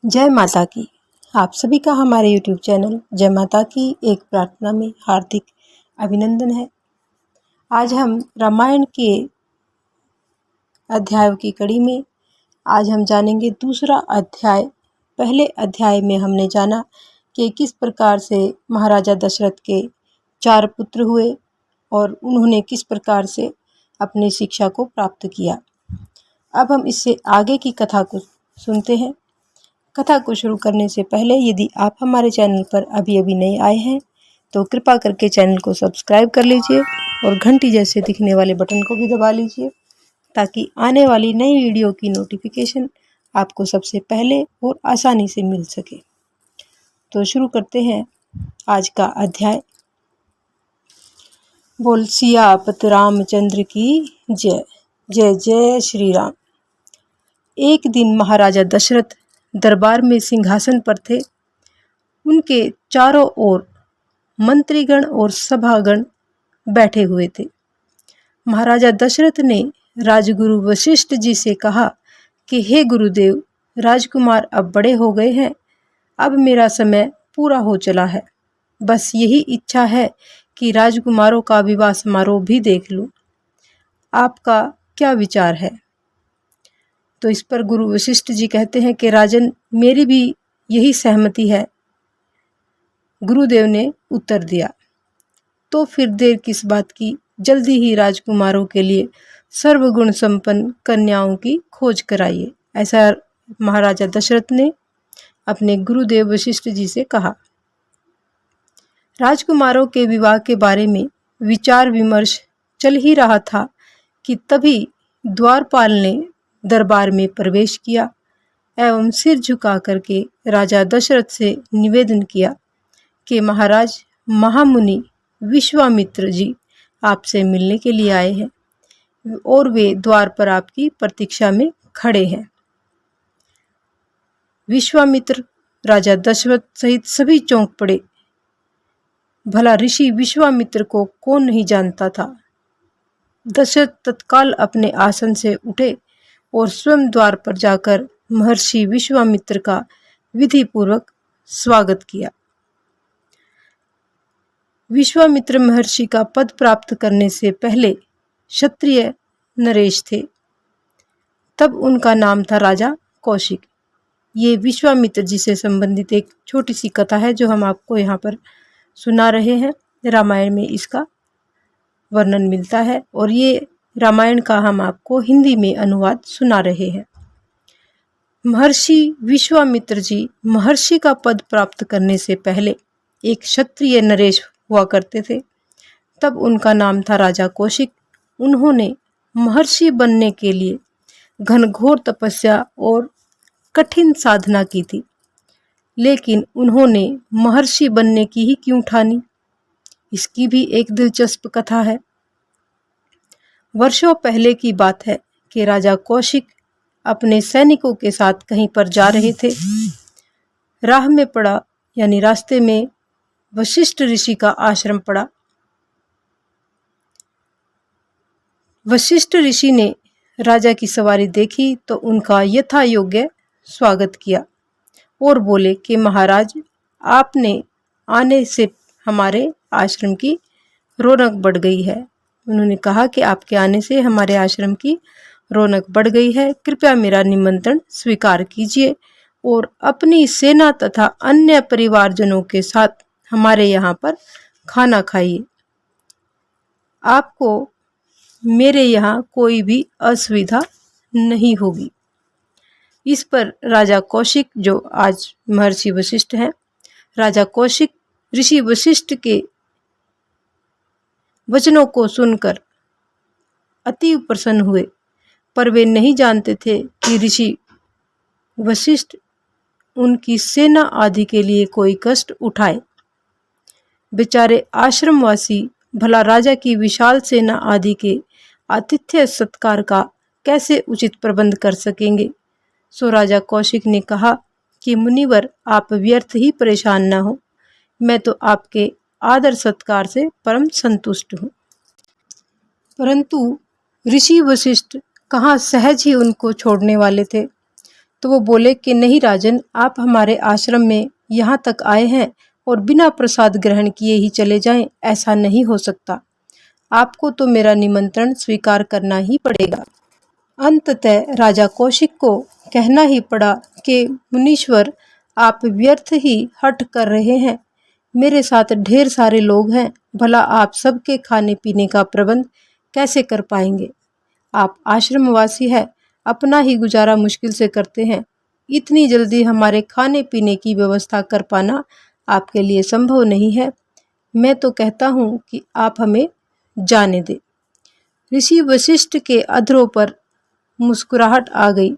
जय माता की। आप सभी का हमारे YouTube चैनल जय माता की एक प्रार्थना में हार्दिक अभिनंदन है। आज हम रामायण के अध्यायों की कड़ी में आज हम जानेंगे दूसरा अध्याय। पहले अध्याय में हमने जाना कि किस प्रकार से महाराजा दशरथ के 4 पुत्र हुए और उन्होंने किस प्रकार से अपनी शिक्षा को प्राप्त किया। अब हम इससे आगे की कथा को सुनते हैं। कथा को शुरू करने से पहले यदि आप हमारे चैनल पर अभी नए आए हैं तो कृपा करके चैनल को सब्सक्राइब कर लीजिए और घंटी जैसे दिखने वाले बटन को भी दबा लीजिए ताकि आने वाली नई वीडियो की नोटिफिकेशन आपको सबसे पहले और आसानी से मिल सके। तो शुरू करते हैं आज का अध्याय। बोल सियापत रामचंद्र की जय। जय जय श्री राम। एक दिन महाराजा दशरथ दरबार में सिंहासन पर थे। उनके चारों ओर मंत्रीगण और सभागण बैठे हुए थे। महाराजा दशरथ ने राजगुरु वशिष्ठ जी से कहा कि हे गुरुदेव, राजकुमार अब बड़े हो गए हैं, अब मेरा समय पूरा हो चला है। बस यही इच्छा है कि राजकुमारों का विवाह समारोह भी देख लूं। आपका क्या विचार है? तो इस पर गुरु वशिष्ठ जी कहते हैं कि राजन, मेरी भी यही सहमति है। गुरुदेव ने उत्तर दिया। तो फिर देर किस बात की, जल्दी ही राजकुमारों के लिए सर्वगुण संपन्न कन्याओं की खोज कराइए। ऐसा महाराजा दशरथ ने अपने गुरुदेव वशिष्ठ जी से कहा। राजकुमारों के विवाह के बारे में विचार विमर्श चल ही रहा था कि तभी द्वारपाल ने दरबार में प्रवेश किया एवं सिर झुका करके राजा दशरथ से निवेदन किया कि महाराज, महामुनि विश्वामित्र जी आपसे मिलने के लिए आए हैं और वे द्वार पर आपकी प्रतीक्षा में खड़े हैं। विश्वामित्र राजा दशरथ सहित सभी चौंक पड़े। भला ऋषि विश्वामित्र को कौन नहीं जानता था। दशरथ तत्काल अपने आसन से उठे और स्वयं द्वार पर जाकर महर्षि विश्वामित्र का विधि पूर्वक स्वागत किया। विश्वामित्र महर्षि का पद प्राप्त करने से पहले क्षत्रिय नरेश थे। तब उनका नाम था राजा कौशिक। ये विश्वामित्र जी से संबंधित एक छोटी सी कथा है जो हम आपको यहाँ पर सुना रहे हैं। रामायण में इसका वर्णन मिलता है और ये रामायण का हम आपको हिंदी में अनुवाद सुना रहे हैं। महर्षि विश्वामित्र जी महर्षि का पद प्राप्त करने से पहले एक क्षत्रिय नरेश हुआ करते थे। तब उनका नाम था राजा कौशिक। उन्होंने महर्षि बनने के लिए घनघोर तपस्या और कठिन साधना की थी, लेकिन उन्होंने महर्षि बनने की ही क्यों ठानी, इसकी भी एक दिलचस्प कथा है। वर्षों पहले की बात है कि राजा कौशिक अपने सैनिकों के साथ कहीं पर जा रहे थे। राह में पड़ा यानी रास्ते में वशिष्ठ ऋषि का आश्रम पड़ा। वशिष्ठ ऋषि ने राजा की सवारी देखी तो उनका यथा योग्य स्वागत किया और बोले कि महाराज, आपने आने से हमारे आश्रम की रौनक बढ़ गई है। उन्होंने कहा कि आपके आने से हमारे आश्रम की रौनक बढ़ गई है, कृपया मेरा निमंत्रण स्वीकार कीजिए और अपनी सेना तथा अन्य परिवारजनों के साथ हमारे यहाँ पर खाना खाइए। आपको मेरे यहाँ कोई भी असुविधा नहीं होगी। इस पर राजा कौशिक, जो आज महर्षि वशिष्ठ हैं, राजा कौशिक ऋषि वशिष्ठ के वचनों को सुनकर अति प्रसन्न हुए, पर वे नहीं जानते थे कि ऋषि वशिष्ठ उनकी सेना आदि के लिए कोई कष्ट उठाए। बेचारे आश्रमवासी भला राजा की विशाल सेना आदि के आतिथ्य सत्कार का कैसे उचित प्रबंध कर सकेंगे। सो राजा कौशिक ने कहा कि मुनिवर, आप व्यर्थ ही परेशान न हो, मैं तो आपके आदर सत्कार से परम संतुष्ट हूँ। परंतु ऋषि वशिष्ठ कहाँ सहज ही उनको छोड़ने वाले थे। तो वो बोले कि नहीं राजन, आप हमारे आश्रम में यहाँ तक आए हैं और बिना प्रसाद ग्रहण किए ही चले जाएं, ऐसा नहीं हो सकता। आपको तो मेरा निमंत्रण स्वीकार करना ही पड़ेगा। अंततः राजा कौशिक को कहना ही पड़ा कि मुनीश्वर, आप व्यर्थ ही हठ कर रहे हैं। मेरे साथ ढेर सारे लोग हैं, भला आप सबके खाने पीने का प्रबंध कैसे कर पाएंगे? आप आश्रमवासी हैं, अपना ही गुजारा मुश्किल से करते हैं। इतनी जल्दी हमारे खाने पीने की व्यवस्था कर पाना आपके लिए संभव नहीं है। मैं तो कहता हूँ कि आप हमें जाने दें। ऋषि वशिष्ठ के अधरों पर मुस्कुराहट आ गई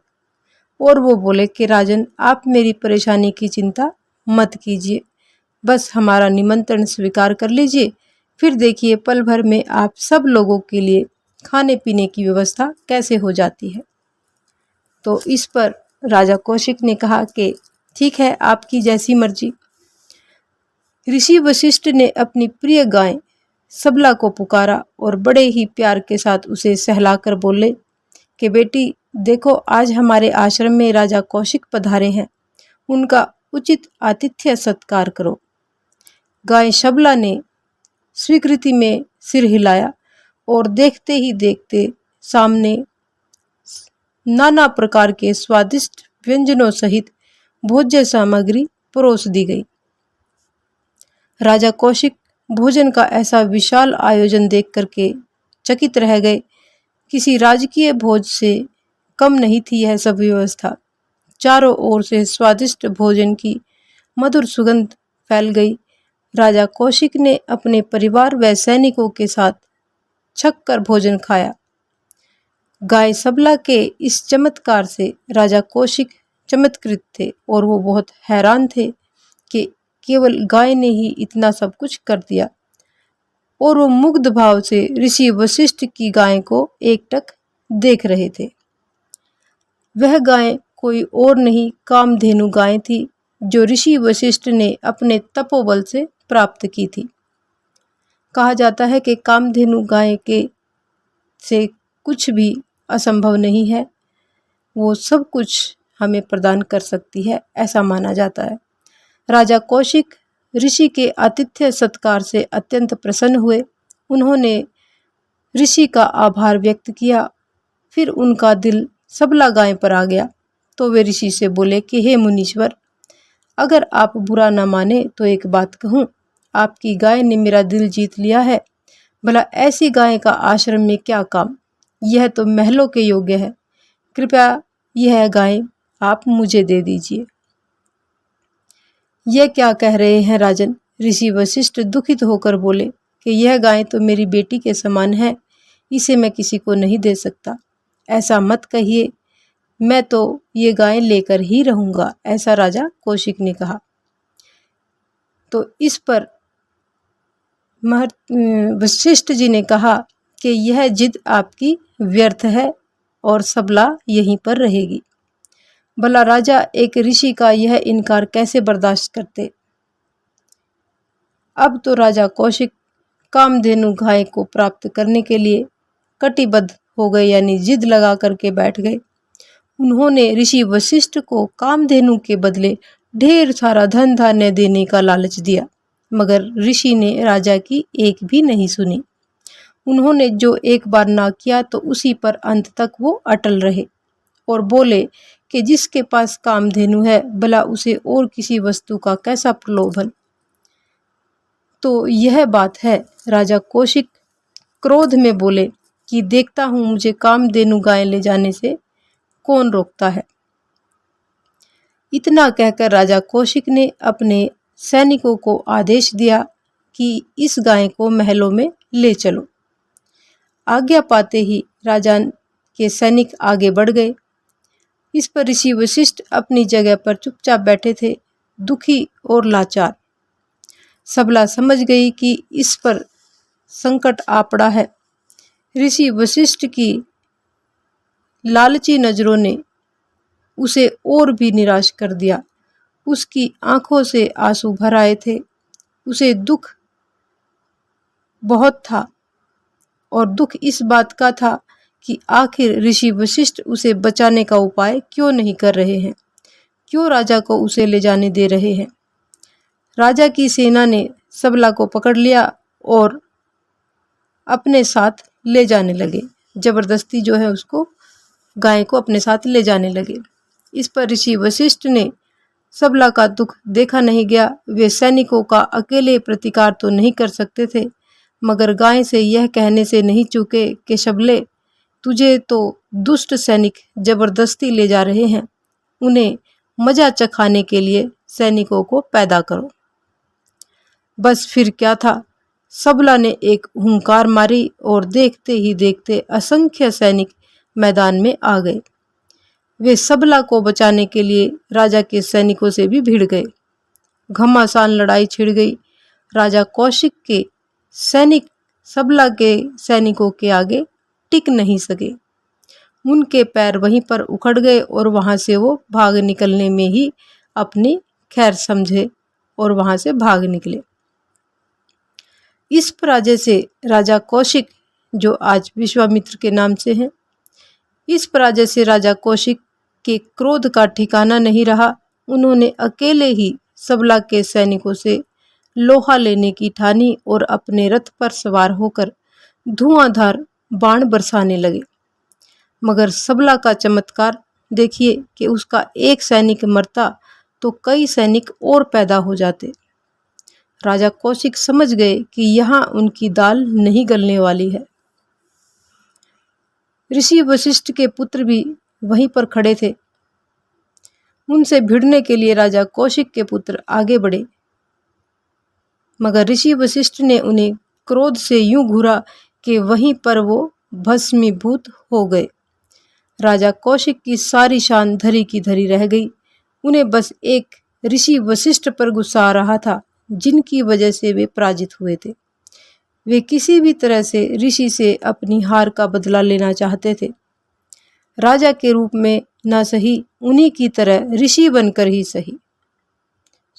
और वो बोले कि राजन, आप मेरी परेशानी की चिंता मत कीजिए, बस हमारा निमंत्रण स्वीकार कर लीजिए, फिर देखिए पल भर में आप सब लोगों के लिए खाने पीने की व्यवस्था कैसे हो जाती है। तो इस पर राजा कौशिक ने कहा कि ठीक है, आपकी जैसी मर्जी। ऋषि वशिष्ठ ने अपनी प्रिय गाय सबला को पुकारा और बड़े ही प्यार के साथ उसे सहलाकर बोले कि बेटी देखो, आज हमारे आश्रम में राजा कौशिक पधारे हैं, उनका उचित आतिथ्य सत्कार करो। गाय सबला ने स्वीकृति में सिर हिलाया और देखते ही देखते सामने नाना प्रकार के स्वादिष्ट व्यंजनों सहित भोज्य सामग्री परोस दी गई। राजा कौशिक भोजन का ऐसा विशाल आयोजन देख करके चकित रह गए। किसी राजकीय भोज से कम नहीं थी यह सब व्यवस्था। चारों ओर से स्वादिष्ट भोजन की मधुर सुगंध फैल गई। राजा कौशिक ने अपने परिवार व सैनिकों के साथ छक कर भोजन खाया। गाय सबला के इस चमत्कार से राजा कौशिक चमत्कृत थे और वो बहुत हैरान थे कि केवल गाय ने ही इतना सब कुछ कर दिया। और वो मुग्ध भाव से ऋषि वशिष्ठ की गाय को एकटक देख रहे थे। वह गाय कोई और नहीं, कामधेनु गाय थी, जो ऋषि वशिष्ठ ने अपने तपोबल से प्राप्त की थी। कहा जाता है कि कामधेनु गाय के से कुछ भी असंभव नहीं है, वो सब कुछ हमें प्रदान कर सकती है, ऐसा माना जाता है। राजा कौशिक ऋषि के आतिथ्य सत्कार से अत्यंत प्रसन्न हुए। उन्होंने ऋषि का आभार व्यक्त किया। फिर उनका दिल सबला गाय पर आ गया, तो वे ऋषि से बोले कि हे मुनीश्वर, अगर आप बुरा न माने तो एक बात कहूँ, आपकी गाय ने मेरा दिल जीत लिया है। भला ऐसी गाय का आश्रम में क्या काम, यह तो महलों के योग्य है। कृपया यह गाय आप मुझे दे दीजिए। यह क्या कह रहे हैं राजन? ऋषि वशिष्ठ दुखित होकर बोले कि यह गाय तो मेरी बेटी के समान है, इसे मैं किसी को नहीं दे सकता। ऐसा मत कहिए, मैं तो ये गाय लेकर ही रहूंगा, ऐसा राजा कौशिक ने कहा। तो इस पर वशिष्ठ जी ने कहा कि यह जिद आपकी व्यर्थ है और सबला यहीं पर रहेगी। भला राजा एक ऋषि का यह इनकार कैसे बर्दाश्त करते। अब तो राजा कौशिक कामधेनु गाय को प्राप्त करने के लिए कटिबद्ध हो गए, यानी जिद लगा करके बैठ गए। उन्होंने ऋषि वशिष्ठ को कामधेनु के बदले ढेर सारा धन धान्य देने का लालच दिया, मगर ऋषि ने राजा की एक भी नहीं सुनी। उन्होंने जो एक बार ना किया तो उसी पर अंत तक वो अटल रहे और बोले कि जिसके पास कामधेनु है, भला उसे और किसी वस्तु का कैसा प्रलोभन। तो यह बात है। राजा कौशिक क्रोध में बोले कि देखता हूं मुझे कामधेनु गाय ले जाने से कौन रोकता है। इतना कहकर राजा कौशिक ने अपने सैनिकों को आदेश दिया कि इस गाय को महलों में ले चलो। आज्ञा पाते ही राजा के सैनिक आगे बढ़ गए। इस पर ऋषि वशिष्ठ अपनी जगह पर चुपचाप बैठे थे, दुखी और लाचार। सबला समझ गई कि इस पर संकट आ पड़ा है। ऋषि वशिष्ठ की लालची नजरों ने उसे और भी निराश कर दिया। उसकी आंखों से आंसू भर आए थे। उसे दुख बहुत था और दुख इस बात का था कि आखिर ऋषि वशिष्ठ उसे बचाने का उपाय क्यों नहीं कर रहे हैं, क्यों राजा को उसे ले जाने दे रहे हैं। राजा की सेना ने सबला को पकड़ लिया और अपने साथ ले जाने लगे, जबरदस्ती जो है उसको गाय को अपने साथ ले जाने लगे। इस पर ऋषि वशिष्ठ ने सबला का दुख देखा नहीं गया। वे सैनिकों का अकेले प्रतिकार तो नहीं कर सकते थे, मगर गाय से यह कहने से नहीं चूके कि शबले, तुझे तो दुष्ट सैनिक जबरदस्ती ले जा रहे हैं, उन्हें मजा चखाने के लिए सैनिकों को पैदा करो। बस फिर क्या था, सबला ने एक हुंकार मारी और देखते ही देखते असंख्य सैनिक मैदान में आ गए। वे सबला को बचाने के लिए राजा के सैनिकों से भी भिड़ गए। घमासान लड़ाई छिड़ गई। राजा कौशिक के सैनिक सबला के सैनिकों के आगे टिक नहीं सके। उनके पैर वहीं पर उखड़ गए और वहां से वो भाग निकलने में ही अपनी खैर समझे और वहां से भाग निकले। इस पराजय से राजा कौशिक, जो आज विश्वामित्र के नाम से हैं, इस पराजय से राजा कौशिक के क्रोध का ठिकाना नहीं रहा। उन्होंने अकेले ही सबला के सैनिकों से लोहा लेने की ठानी और अपने रथ पर सवार होकर धुआंधार बाण बरसाने लगे। मगर सबला का चमत्कार देखिए कि उसका एक सैनिक मरता तो कई सैनिक और पैदा हो जाते। राजा कौशिक समझ गए कि यहाँ उनकी दाल नहीं गलने वाली है। ऋषि वशिष्ठ के पुत्र भी वहीं पर खड़े थे। उनसे भिड़ने के लिए राजा कौशिक के पुत्र आगे बढ़े, मगर ऋषि वशिष्ठ ने उन्हें क्रोध से यूं घूरा कि वहीं पर वो भस्मीभूत हो गए। राजा कौशिक की सारी शान धरी की धरी रह गई। उन्हें बस एक ऋषि वशिष्ठ पर गुस्सा आ रहा था, जिनकी वजह से वे पराजित हुए थे। वे किसी भी तरह से ऋषि से अपनी हार का बदला लेना चाहते थे। राजा के रूप में ना सही, उन्हीं की तरह ऋषि बनकर ही सही।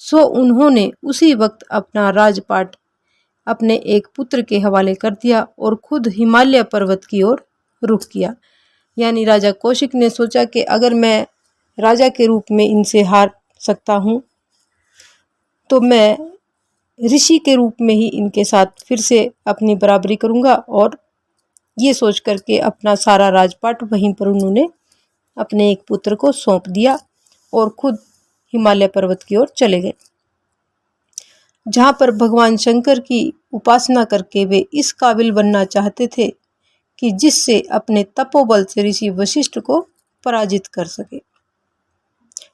सो उन्होंने उसी वक्त अपना राजपाट अपने एक पुत्र के हवाले कर दिया और खुद हिमालय पर्वत की ओर रुख किया। यानी राजा कौशिक ने सोचा कि अगर मैं राजा के रूप में इनसे हार सकता हूँ तो मैं ऋषि के रूप में ही इनके साथ फिर से अपनी बराबरी करूँगा। और ये सोच करके अपना सारा राजपाट वहीं पर उन्होंने अपने एक पुत्र को सौंप दिया और खुद हिमालय पर्वत की ओर चले गए, जहाँ पर भगवान शंकर की उपासना करके वे इस काबिल बनना चाहते थे कि जिससे अपने तपोबल से ऋषि वशिष्ठ को पराजित कर सके।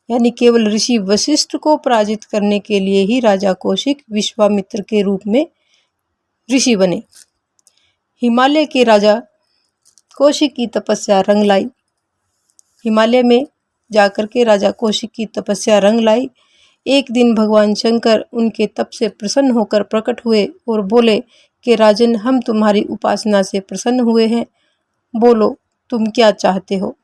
यानी केवल ऋषि वशिष्ठ को पराजित करने के लिए ही राजा कौशिक विश्वामित्र के रूप में ऋषि बने। हिमालय के राजा कौशिक की तपस्या रंग लाई। हिमालय में जाकर के राजा कौशिक की तपस्या रंग लाई। एक दिन भगवान शंकर उनके तप से प्रसन्न होकर प्रकट हुए और बोले कि राजन, हम तुम्हारी उपासना से प्रसन्न हुए हैं, बोलो तुम क्या चाहते हो।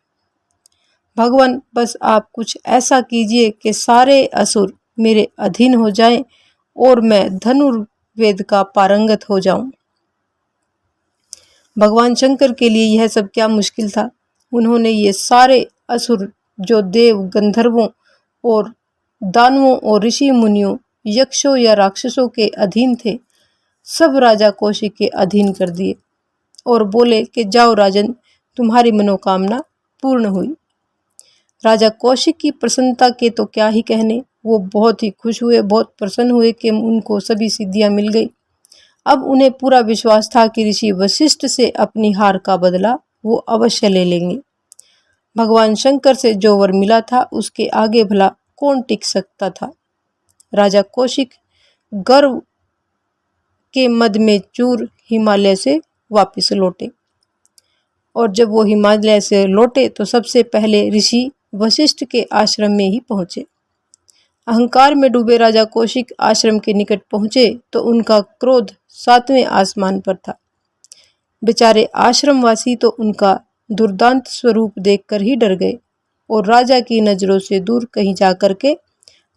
भगवान, बस आप कुछ ऐसा कीजिए कि सारे असुर मेरे अधीन हो जाएं और मैं धनुर्वेद का पारंगत हो जाऊं। भगवान शंकर के लिए यह सब क्या मुश्किल था। उन्होंने ये सारे असुर जो देव, गंधर्वों और दानवों और ऋषि मुनियों, यक्षों या राक्षसों के अधीन थे, सब राजा कौशिक के अधीन कर दिए और बोले कि जाओ राजन, तुम्हारी मनोकामना पूर्ण हुई। राजा कौशिक की प्रसन्नता के तो क्या ही कहने। वो बहुत ही खुश हुए, बहुत प्रसन्न हुए कि उनको सभी सिद्धियां मिल गई। अब उन्हें पूरा विश्वास था कि ऋषि वशिष्ठ से अपनी हार का बदला वो अवश्य ले लेंगे। भगवान शंकर से जो वर मिला था उसके आगे भला कौन टिक सकता था। राजा कौशिक गर्व के मद में चूर हिमालय से वापस लौटे, और जब वो हिमालय से लौटे तो सबसे पहले ऋषि वशिष्ठ के आश्रम में ही पहुंचे। अहंकार में डूबे राजा कौशिक आश्रम के निकट पहुंचे तो उनका क्रोध 7वें आसमान पर था। बेचारे आश्रमवासी तो उनका दुर्दांत स्वरूप देखकर ही डर गए और राजा की नजरों से दूर कहीं जाकर के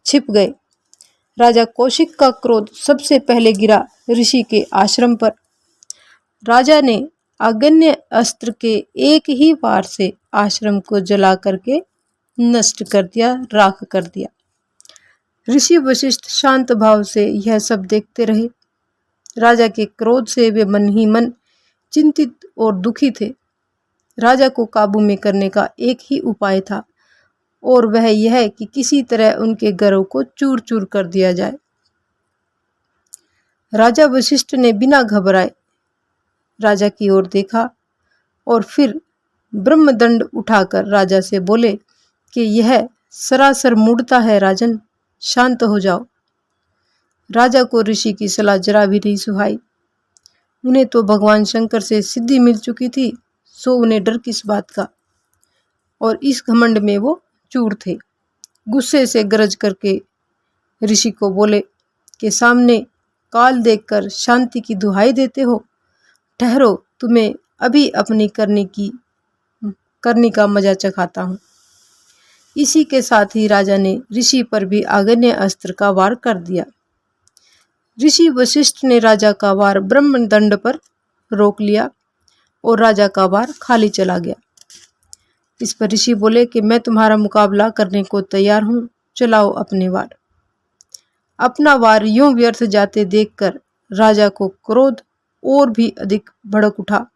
छिप गए। राजा कौशिक का क्रोध सबसे पहले गिरा ऋषि के आश्रम पर। राजा ने आग्नेय अस्त्र के एक ही वार से आश्रम को जला करके नष्ट कर दिया, राख कर दिया। ऋषि वशिष्ठ शांत भाव से यह सब देखते रहे। राजा के क्रोध से वे मन ही मन चिंतित और दुखी थे। राजा को काबू में करने का एक ही उपाय था और वह यह कि किसी तरह उनके गर्व को चूर चूर कर दिया जाए। राजा वशिष्ठ ने बिना घबराए राजा की ओर देखा और फिर ब्रह्मदंड उठाकर राजा से बोले कि यह सरासर मूढ़ता है राजन, शांत हो जाओ। राजा को ऋषि की सलाह जरा भी नहीं सुहाई। उन्हें तो भगवान शंकर से सिद्धि मिल चुकी थी, सो उन्हें डर किस बात का। और इस घमंड में वो चूर थे। गुस्से से गरज करके ऋषि को बोले कि सामने काल देखकर शांति की दुहाई देते हो, ठहरो, तुम्हें अभी अपनी करनी का मजा चखाता हूँ। इसी के साथ ही राजा ने ऋषि पर भी आग्नेय अस्त्र का वार कर दिया। ऋषि वशिष्ठ ने राजा का वार ब्रह्मदंड पर रोक लिया और राजा का वार खाली चला गया। इस पर ऋषि बोले कि मैं तुम्हारा मुकाबला करने को तैयार हूँ, चलाओ अपने वार। अपना वार यूं व्यर्थ जाते देखकर राजा को क्रोध और भी अधिक भड़क उठा।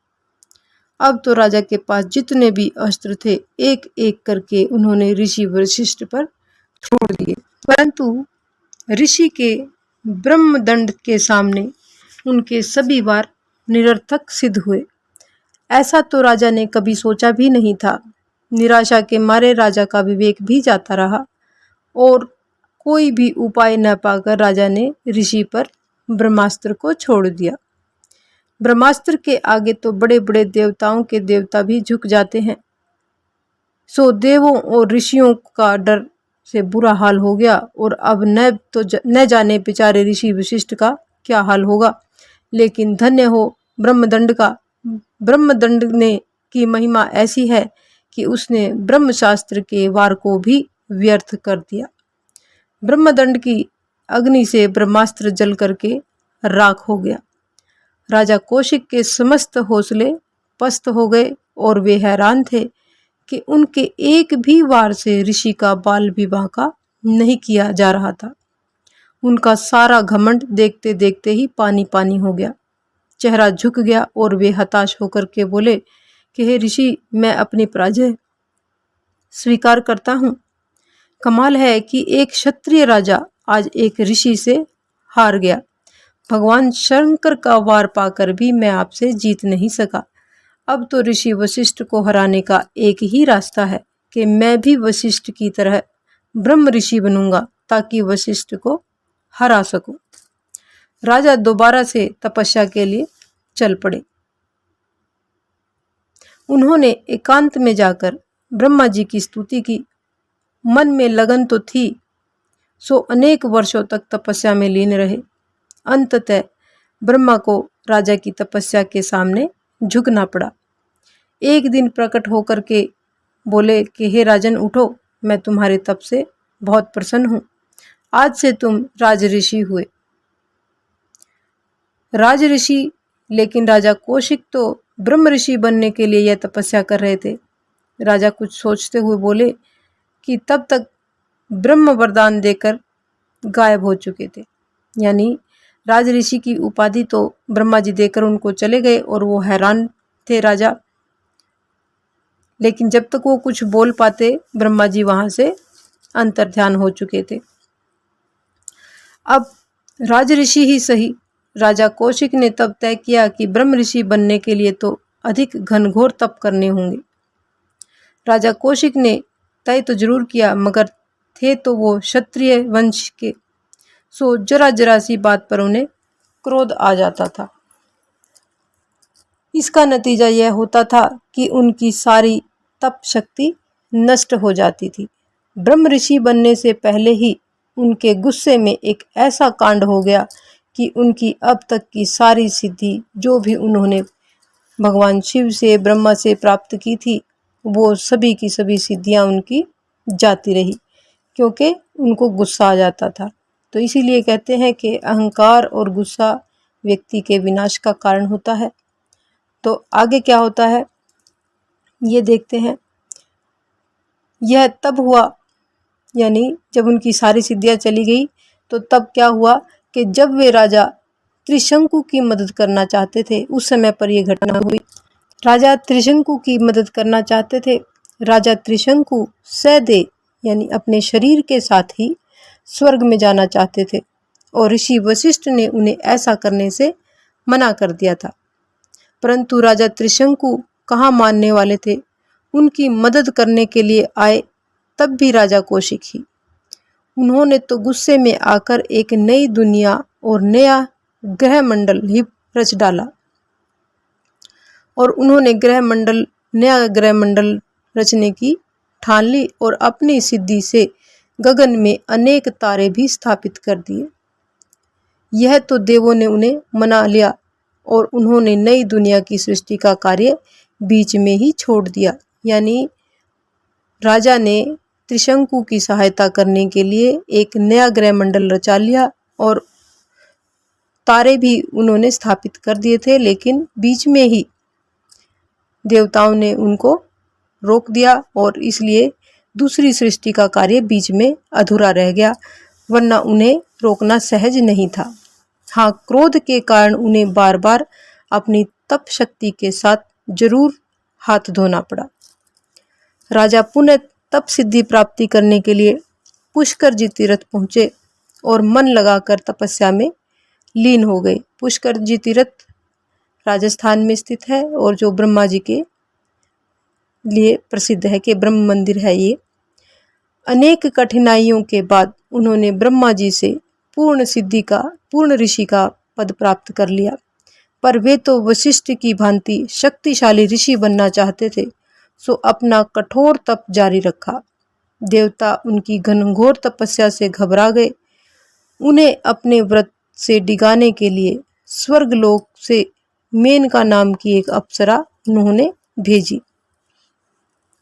अब तो राजा के पास जितने भी अस्त्र थे एक एक करके उन्होंने ऋषि वशिष्ठ पर छोड़ दिए, परंतु ऋषि के ब्रह्मदंड के सामने उनके सभी वार निरर्थक सिद्ध हुए। ऐसा तो राजा ने कभी सोचा भी नहीं था। निराशा के मारे राजा का विवेक भी जाता रहा और कोई भी उपाय न पाकर राजा ने ऋषि पर ब्रह्मास्त्र को छोड़ दिया। ब्रह्मास्त्र के आगे तो बड़े बड़े देवताओं के देवता भी झुक जाते हैं। सो देवों और ऋषियों का डर से बुरा हाल हो गया और अब न जाने बेचारे ऋषि वशिष्ठ का क्या हाल होगा। लेकिन धन्य हो ब्रह्मदंड का। ब्रह्मदंड ने की महिमा ऐसी है कि उसने ब्रह्मशास्त्र के वार को भी व्यर्थ कर दिया। ब्रह्मदंड की अग्नि से ब्रह्मास्त्र जल करके राख हो गया। राजा कौशिक के समस्त हौसले पस्त हो गए और वे हैरान थे कि उनके एक भी वार से ऋषि का बाल भी बांका नहीं किया जा रहा था। उनका सारा घमंड देखते देखते ही पानी पानी हो गया। चेहरा झुक गया और वे हताश होकर के बोले कि हे ऋषि, मैं अपनी पराजय स्वीकार करता हूँ। कमाल है कि एक क्षत्रिय राजा आज एक ऋषि से हार गया। भगवान शंकर का वार पाकर भी मैं आपसे जीत नहीं सका। अब तो ऋषि वशिष्ठ को हराने का एक ही रास्ता है कि मैं भी वशिष्ठ की तरह ब्रह्म ऋषि बनूंगा ताकि वशिष्ठ को हरा सकूं। राजा दोबारा से तपस्या के लिए चल पड़े। उन्होंने एकांत में जाकर ब्रह्मा जी की स्तुति की। मन में लगन तो थी, सो अनेक वर्षों तक तपस्या में लीन रहे। अंततः ब्रह्मा को राजा की तपस्या के सामने झुकना पड़ा। एक दिन प्रकट होकर के बोले कि हे राजन, उठो, मैं तुम्हारे तप से बहुत प्रसन्न हूँ। आज से तुम राजऋषि हुए। राजऋषि, लेकिन राजा कौशिक तो ब्रह्म ऋषि बनने के लिए यह तपस्या कर रहे थे। राजा कुछ सोचते हुए बोले कि तब तक ब्रह्म वरदान देकर गायब हो चुके थे। यानी राजऋषि की उपाधि तो ब्रह्मा जी देकर उनको चले गए और वो हैरान थे राजा। लेकिन जब तक वो कुछ बोल पाते, ब्रह्मा जी वहां से अंतर्ध्यान हो चुके थे। अब राजऋषि ही सही, राजा कौशिक ने तब तय किया कि ब्रह्म ऋषि बनने के लिए तो अधिक घनघोर तप करने होंगे। राजा कौशिक ने तय तो जरूर किया, मगर थे तो वो क्षत्रिय वंश के, सो जरा जरा सी बात पर उन्हें क्रोध आ जाता था। इसका नतीजा यह होता था कि उनकी सारी तप शक्ति नष्ट हो जाती थी। ब्रह्म ऋषि बनने से पहले ही उनके गुस्से में एक ऐसा कांड हो गया कि उनकी अब तक की सारी सिद्धि जो भी उन्होंने भगवान शिव से, ब्रह्मा से प्राप्त की थी, वो सभी की सभी सिद्धियां उनकी जाती रही, क्योंकि उनको गुस्सा आ जाता था। तो इसीलिए कहते हैं कि अहंकार और गुस्सा व्यक्ति के विनाश का कारण होता है। तो आगे क्या होता है ये देखते हैं। यह तब हुआ, यानी जब उनकी सारी सिद्धियां चली गई तो तब क्या हुआ कि जब वे राजा त्रिशंकु की मदद करना चाहते थे, उस समय पर यह घटना हुई। राजा त्रिशंकु की मदद करना चाहते थे। राजा त्रिशंकु सदेह यानी अपने शरीर के साथ ही स्वर्ग में जाना चाहते थे और ऋषि वशिष्ठ ने उन्हें ऐसा करने से मना कर दिया था। परंतु राजा त्रिशंकु कहाँ मानने वाले थे। उनकी मदद करने के लिए आए तब भी राजा कौशिक ही। उन्होंने तो गुस्से में आकर एक नई दुनिया और नया ग्रह मंडल ही रच डाला और उन्होंने नया ग्रह मंडल रचने की ठान ली और अपनी सिद्धि से गगन में अनेक तारे भी स्थापित कर दिए। यह तो देवों ने उन्हें मना लिया और उन्होंने नई दुनिया की सृष्टि का कार्य बीच में ही छोड़ दिया। यानी राजा ने त्रिशंकु की सहायता करने के लिए एक नया ग्रह मंडल रचा लिया और तारे भी उन्होंने स्थापित कर दिए थे, लेकिन बीच में ही देवताओं ने उनको रोक दिया और इसलिए दूसरी सृष्टि का कार्य बीच में अधूरा रह गया, वरना उन्हें रोकना सहज नहीं था। हाँ, क्रोध के कारण उन्हें बार बार अपनी तप शक्ति के साथ जरूर हाथ धोना पड़ा। राजा पुनः तप सिद्धि प्राप्ति करने के लिए पुष्कर जी तीर्थ पहुंचे और मन लगाकर तपस्या में लीन हो गए। पुष्कर जी तीर्थ राजस्थान में स्थित है और जो ब्रह्मा जी के लिए प्रसिद्ध है कि ब्रह्म मंदिर है ये। अनेक कठिनाइयों के बाद उन्होंने ब्रह्मा जी से पूर्ण ऋषि का पद प्राप्त कर लिया, पर वे तो वशिष्ठ की भांति शक्तिशाली ऋषि बनना चाहते थे, सो अपना कठोर तप जारी रखा। देवता उनकी घनघोर तपस्या से घबरा गए। उन्हें अपने व्रत से डिगाने के लिए स्वर्गलोक से मेनका नाम की एक अप्सरा उन्होंने भेजी।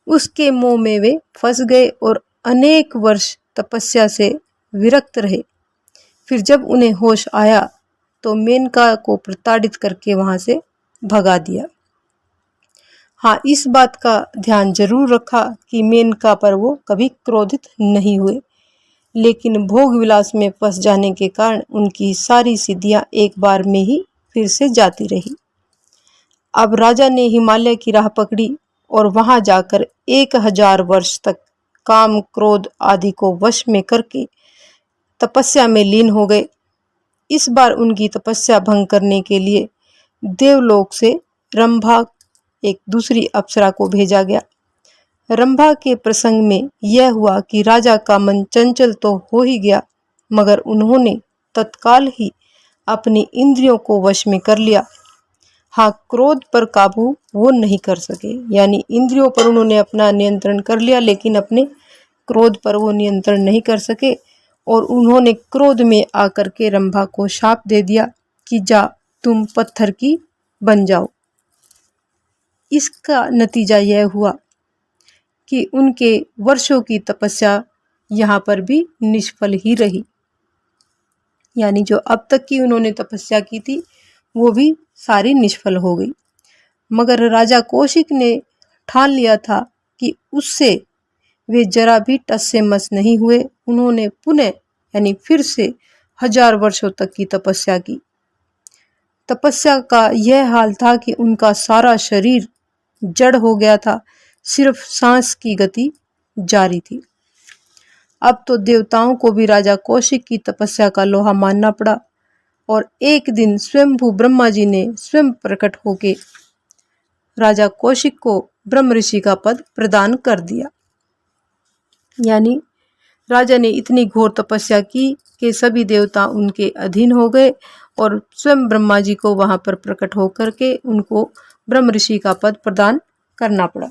उसके मोह में वे फंस गए और अनेक वर्ष तपस्या से विरक्त रहे। फिर जब उन्हें होश आया तो मेनका को प्रताड़ित करके वहां से भगा दिया। हाँ, इस बात का ध्यान जरूर रखा कि मेनका पर वो कभी क्रोधित नहीं हुए, लेकिन भोग विलास में फंस जाने के कारण उनकी सारी सिद्धियां एक बार में ही फिर से जाती रही। अब राजा ने हिमालय की राह पकड़ी और वहां जाकर 1000 वर्ष तक काम क्रोध आदि को वश में करके तपस्या में लीन हो गए। इस बार उनकी तपस्या भंग करने के लिए देवलोक से रंभा एक दूसरी अप्सरा को भेजा गया। रंभा के प्रसंग में यह हुआ कि राजा का मन चंचल तो हो ही गया, मगर उन्होंने तत्काल ही अपनी इंद्रियों को वश में कर लिया। हाँ, क्रोध पर काबू वो नहीं कर सके, यानी इंद्रियों पर उन्होंने अपना नियंत्रण कर लिया, लेकिन अपने क्रोध पर वो नियंत्रण नहीं कर सके और उन्होंने क्रोध में आकर के रंभा को शाप दे दिया कि जा तुम पत्थर की बन जाओ। इसका नतीजा यह हुआ कि उनके वर्षों की तपस्या यहाँ पर भी निष्फल ही रही, यानी जो अब तक की उन्होंने तपस्या की थी वो भी सारी निष्फल हो गई। मगर राजा कौशिक ने ठान लिया था कि उससे वे जरा भी टस से मस नहीं हुए। उन्होंने पुनः यानी फिर से 1000 वर्षों तक की तपस्या की। तपस्या का यह हाल था कि उनका सारा शरीर जड़ हो गया था, सिर्फ सांस की गति जारी थी। अब तो देवताओं को भी राजा कौशिक की तपस्या का लोहा मानना पड़ा और एक दिन स्वयंभू ब्रह्मा जी ने स्वयं प्रकट होके राजा कौशिक को ब्रह्म ऋषि का पद प्रदान कर दिया। यानी राजा ने इतनी घोर तपस्या की कि सभी देवता उनके अधीन हो गए और स्वयं ब्रह्मा जी को वहां पर प्रकट होकर के उनको ब्रह्म ऋषि का पद प्रदान करना पड़ा।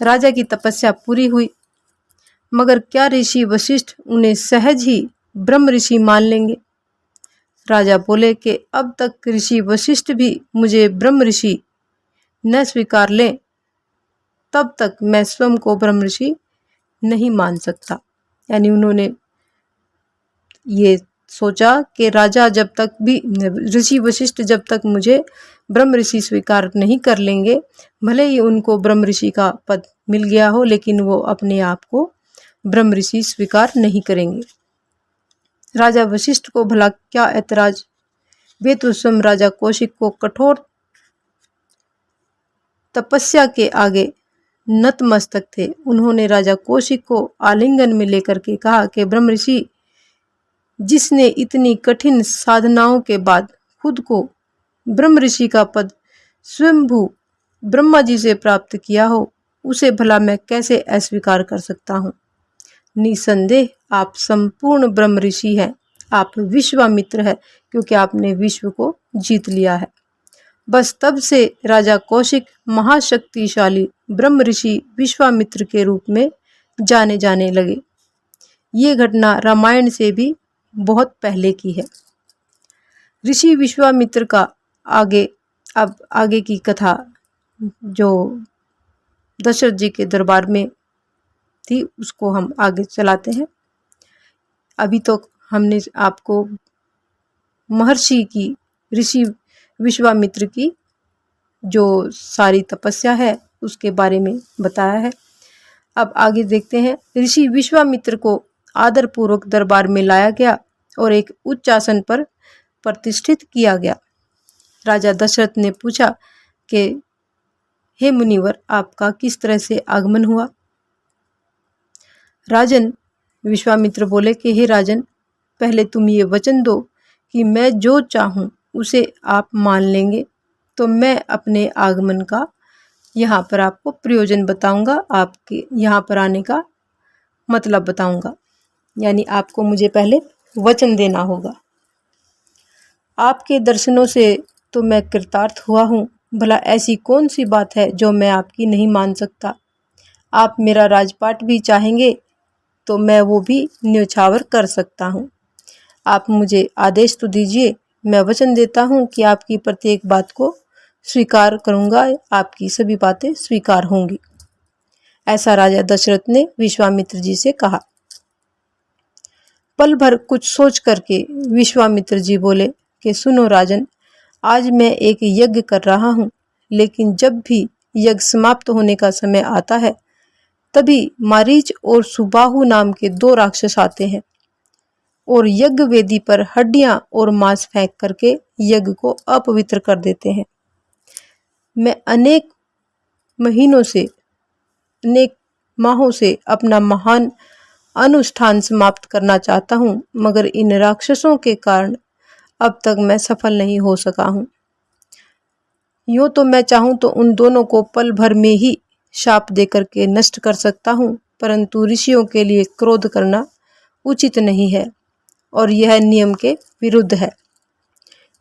राजा की तपस्या पूरी हुई, मगर क्या ऋषि वशिष्ठ उन्हें सहज ही ब्रह्म ऋषि मान लेंगे? राजा बोले कि अब तक ऋषि वशिष्ठ भी मुझे ब्रह्म ऋषि न स्वीकार लें, तब तक मैं स्वयं को ब्रह्म ऋषि नहीं मान सकता। यानी उन्होंने ये सोचा कि राजा जब तक भी ऋषि वशिष्ठ जब तक मुझे ब्रह्म ऋषि स्वीकार नहीं कर लेंगे, भले ही उनको ब्रह्म ऋषि का पद मिल गया हो, लेकिन वो अपने आप को ब्रह्म ऋषि स्वीकार नहीं करेंगे। राजा वशिष्ठ को भला क्या ऐतराज, वे तो स्वयं राजा कौशिक को कठोर तपस्या के आगे नतमस्तक थे। उन्होंने राजा कौशिक को आलिंगन में लेकर के कहा कि ब्रह्म ऋषि, जिसने इतनी कठिन साधनाओं के बाद खुद को ब्रह्म ऋषि का पद स्वयंभू ब्रह्मा जी से प्राप्त किया हो, उसे भला मैं कैसे अस्वीकार कर सकता हूँ। निसंदेह आप संपूर्ण ब्रह्म ऋषि हैं, आप विश्वामित्र हैं, क्योंकि आपने विश्व को जीत लिया है। बस तब से राजा कौशिक महाशक्तिशाली ब्रह्म ऋषि विश्वामित्र के रूप में जाने जाने लगे। ये घटना रामायण से भी बहुत पहले की है। ऋषि विश्वामित्र का अब आगे की कथा जो दशरथ जी के दरबार में थी, उसको हम आगे चलाते हैं। अभी तो हमने आपको महर्षि की, ऋषि विश्वामित्र की जो सारी तपस्या है उसके बारे में बताया है। अब आगे देखते हैं। ऋषि विश्वामित्र को आदरपूर्वक दरबार में लाया गया और एक उच्च आसन पर प्रतिष्ठित किया गया। राजा दशरथ ने पूछा कि हे मुनिवर, आपका किस तरह से आगमन हुआ। राजन, विश्वामित्र बोले कि हे राजन, पहले तुम ये वचन दो कि मैं जो चाहूँ उसे आप मान लेंगे तो मैं अपने आगमन का यहाँ पर आपको प्रयोजन बताऊंगा, आपके यहाँ पर आने का मतलब बताऊंगा। यानी आपको मुझे पहले वचन देना होगा। आपके दर्शनों से तो मैं कृतार्थ हुआ हूँ, भला ऐसी कौन सी बात है जो मैं आपकी नहीं मान सकता। आप मेरा राजपाट भी चाहेंगे तो मैं वो भी न्योछावर कर सकता हूँ। आप मुझे आदेश तो दीजिए, मैं वचन देता हूँ कि आपकी प्रत्येक बात को स्वीकार करूँगा, आपकी सभी बातें स्वीकार होंगी। ऐसा राजा दशरथ ने विश्वामित्र जी से कहा। पल भर कुछ सोच करके विश्वामित्र जी बोले कि सुनो राजन, आज मैं एक यज्ञ कर रहा हूँ, लेकिन जब भी यज्ञ समाप्त होने का समय आता है तभी मारीच और सुबाहु नाम के 2 राक्षस आते हैं और यज्ञ वेदी पर हड्डियां और मांस फेंक करके यज्ञ को अपवित्र कर देते हैं। मैं अनेक माहों से अपना महान अनुष्ठान समाप्त करना चाहता हूँ, मगर इन राक्षसों के कारण अब तक मैं सफल नहीं हो सका हूँ। यूँ तो मैं चाहूँ तो उन दोनों को पल भर में ही शाप देकर के नष्ट कर सकता हूँ, परंतु ऋषियों के लिए क्रोध करना उचित नहीं है और यह नियम के विरुद्ध है।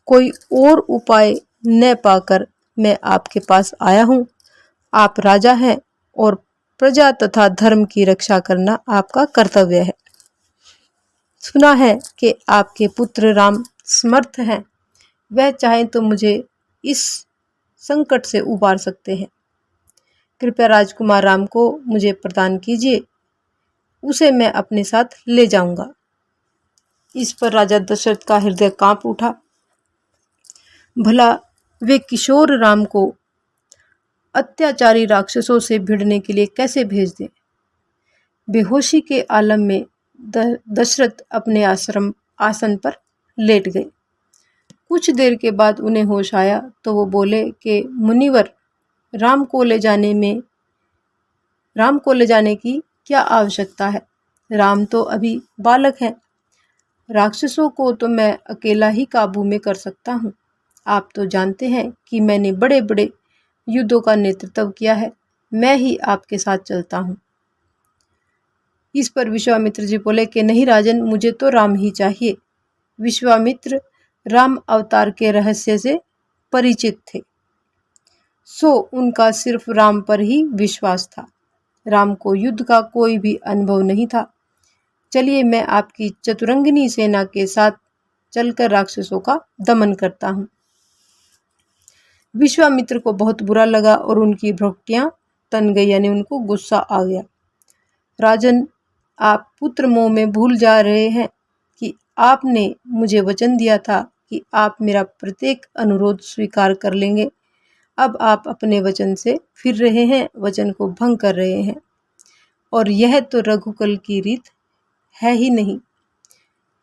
कोई और उपाय न पाकर मैं आपके पास आया हूँ। आप राजा हैं और प्रजा तथा धर्म की रक्षा करना आपका कर्तव्य है। सुना है कि आपके पुत्र राम समर्थ हैं, वह चाहें तो मुझे इस संकट से उबार सकते हैं। कृपया राजकुमार राम को मुझे प्रदान कीजिए, उसे मैं अपने साथ ले जाऊंगा। इस पर राजा दशरथ का हृदय कांप उठा। भला वे किशोर राम को अत्याचारी राक्षसों से भिड़ने के लिए कैसे भेज दें। बेहोशी के आलम में दशरथ अपने आसन पर लेट गए। कुछ देर के बाद उन्हें होश आया तो वो बोले कि मुनिवर, राम को ले जाने की क्या आवश्यकता है। राम तो अभी बालक हैं, राक्षसों को तो मैं अकेला ही काबू में कर सकता हूँ। आप तो जानते हैं कि मैंने बड़े बड़े युद्धों का नेतृत्व किया है, मैं ही आपके साथ चलता हूँ। इस पर विश्वामित्र जी बोले कि नहीं राजन, मुझे तो राम ही चाहिए। विश्वामित्र राम अवतार के रहस्य से परिचित थे, सो उनका सिर्फ राम पर ही विश्वास था। राम को युद्ध का कोई भी अनुभव नहीं था। चलिए, मैं आपकी चतुरंगिनी सेना के साथ चलकर राक्षसों का दमन करता हूँ। विश्वामित्र को बहुत बुरा लगा और उनकी भ्रुकुटियां तन गई, यानी उनको गुस्सा आ गया। राजन, आप पुत्र मोह में भूल जा रहे हैं। कि आपने मुझे वचन दिया था कि आप मेरा प्रत्येक अनुरोध स्वीकार कर लेंगे। अब आप अपने वचन से फिर रहे हैं, वचन को भंग कर रहे हैं, और यह तो रघुकुल की रीत है ही नहीं।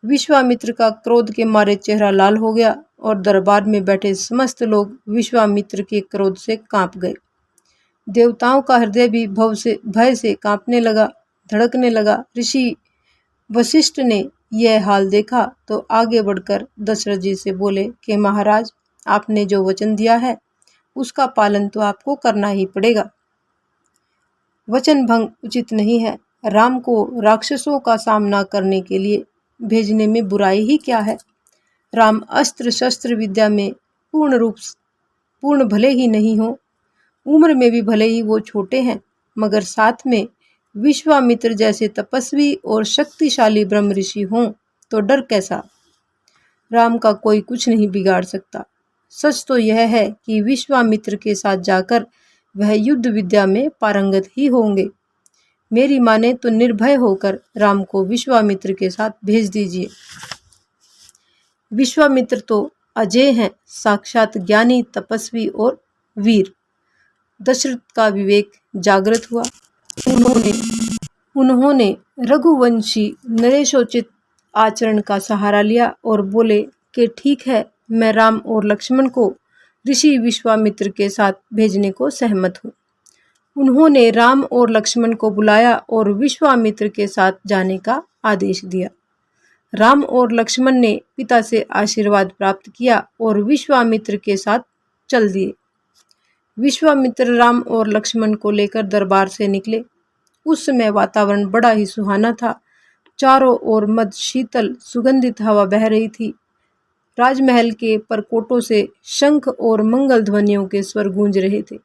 विश्वामित्र का क्रोध के मारे चेहरा लाल हो गया और दरबार में बैठे समस्त लोग विश्वामित्र के क्रोध से कांप गए। देवताओं का हृदय भी भय से कांपने लगा, धड़कने लगा। ऋषि वशिष्ठ ने यह हाल देखा तो आगे बढ़कर दशरथ जी से बोले कि महाराज, आपने जो वचन दिया है उसका पालन तो आपको करना ही पड़ेगा। वचन भंग उचित नहीं है। राम को राक्षसों का सामना करने के लिए भेजने में बुराई ही क्या है। राम अस्त्र शस्त्र विद्या में पूर्ण भले ही नहीं हो, उम्र में भी भले ही वो छोटे हैं, मगर साथ में विश्वामित्र जैसे तपस्वी और शक्तिशाली ब्रह्म ऋषि हों तो डर कैसा। राम का कोई कुछ नहीं बिगाड़ सकता। सच तो यह है कि विश्वामित्र के साथ जाकर वह युद्ध विद्या में पारंगत ही होंगे। मेरी माने तो निर्भय होकर राम को विश्वामित्र के साथ भेज दीजिए। विश्वामित्र तो अजय हैं, साक्षात ज्ञानी, तपस्वी और वीर। दशरथ का विवेक जागृत हुआ। उन्होंने रघुवंशी नरेशोचित आचरण का सहारा लिया और बोले कि ठीक है, मैं राम और लक्ष्मण को ऋषि विश्वामित्र के साथ भेजने को सहमत हूँ। उन्होंने राम और लक्ष्मण को बुलाया और विश्वामित्र के साथ जाने का आदेश दिया। राम और लक्ष्मण ने पिता से आशीर्वाद प्राप्त किया और विश्वामित्र के साथ चल दिए। विश्वामित्र राम और लक्ष्मण को लेकर दरबार से निकले। उस समय वातावरण बड़ा ही सुहाना था। चारों ओर मद शीतल सुगंधित हवा बह रही थी। राजमहल के परकोटों से शंख और मंगल ध्वनियों के स्वर गूंज रहे थे।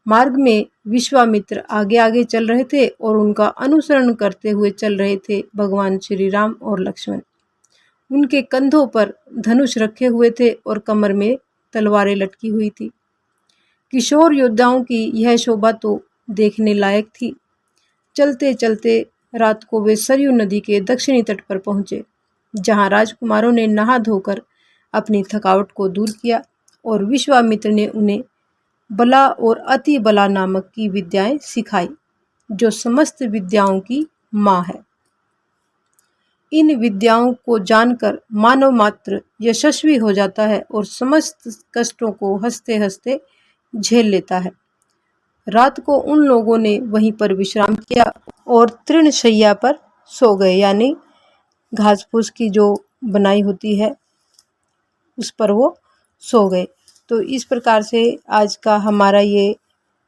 मार्ग में विश्वामित्र आगे आगे चल रहे थे और उनका अनुसरण करते हुए चल रहे थे भगवान श्री राम और लक्ष्मण। उनके कंधों पर धनुष रखे हुए थे और कमर में तलवारें लटकी हुई थी। किशोर योद्धाओं की यह शोभा तो देखने लायक थी। चलते चलते रात को वे सरयू नदी के दक्षिणी तट पर पहुंचे, जहां राजकुमारों ने नहा धोकर अपनी थकावट को दूर किया और विश्वामित्र ने उन्हें बला और अति बला नामक की विद्याएं सिखाई, जो समस्त विद्याओं की माँ है। इन विद्याओं को जानकर मानव मात्र यशस्वी हो जाता है और समस्त कष्टों को हंसते हंसते झेल लेता है। रात को उन लोगों ने वहीं पर विश्राम किया और तृणशैया पर सो गए, यानी घास फूस की जो बनाई होती है उस पर वो सो गए। तो इस प्रकार से आज का हमारा ये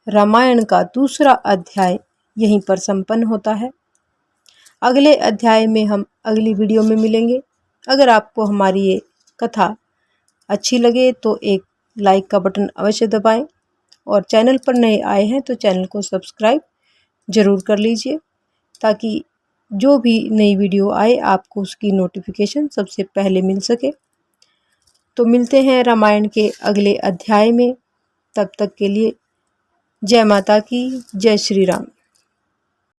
रामायण का दूसरा अध्याय यहीं पर संपन्न होता है। अगले अध्याय में हम अगली वीडियो में मिलेंगे। अगर आपको हमारी ये कथा अच्छी लगे तो एक लाइक का बटन अवश्य दबाएं और चैनल पर नए आए हैं तो चैनल को सब्सक्राइब ज़रूर कर लीजिए, ताकि जो भी नई वीडियो आए आपको उसकी नोटिफिकेशन सबसे पहले मिल सके। तो मिलते हैं रामायण के अगले अध्याय में। तब तक के लिए जय माता की, जय श्री राम।